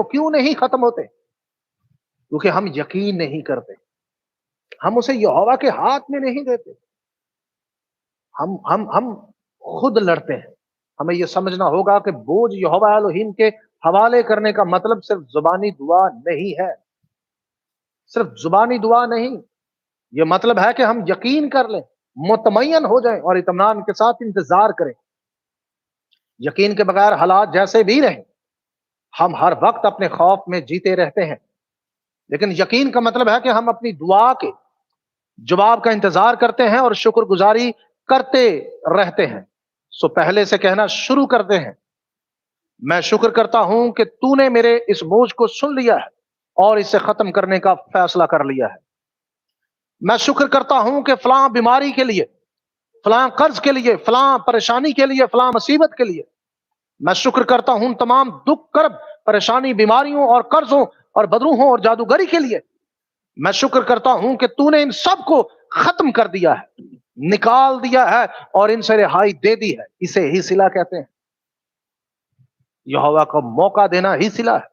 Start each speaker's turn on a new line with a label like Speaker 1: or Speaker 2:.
Speaker 1: وہ کیوں نہیں ختم ہوتے؟ کیونکہ ہم یقین نہیں کرتے، ہم اسے یہوہ کے ہاتھ میں نہیں دیتے، ہم خود لڑتے ہیں۔ ہمیں یہ سمجھنا ہوگا کہ بوجھ یہوہ الہیم کے حوالے کرنے کا مطلب صرف زبانی دعا نہیں ہے، صرف زبانی دعا نہیں، یہ مطلب ہے کہ ہم یقین کر لیں، مطمئن ہو جائیں اور اطمینان کے ساتھ انتظار کریں۔ یقین کے بغیر حالات جیسے بھی رہیں، ہم ہر وقت اپنے خوف میں جیتے رہتے ہیں، لیکن یقین کا مطلب ہے کہ ہم اپنی دعا کے جواب کا انتظار کرتے ہیں اور شکر گزاری کرتے رہتے ہیں۔ سو پہلے سے کہنا شروع کرتے ہیں، میں شکر کرتا ہوں کہ تو نے میرے اس بوجھ کو سن لیا ہے اور اسے ختم کرنے کا فیصلہ کر لیا ہے۔ میں شکر کرتا ہوں کہ فلاں بیماری کے لیے، فلاں قرض کے لیے، فلاں پریشانی کے لیے، فلاں مصیبت کے لیے میں شکر کرتا ہوں، تمام دکھ کرب پریشانی بیماریوں اور قرضوں اور بدروحوں اور جادوگری کے لیے میں شکر کرتا ہوں کہ تو نے ان سب کو ختم کر دیا ہے، نکال دیا ہے اور ان سے رہائی دے دی ہے۔ اسے ہی صلہ کہتے ہیں، یہوہ کو موقع دینا ہی صلہ ہے۔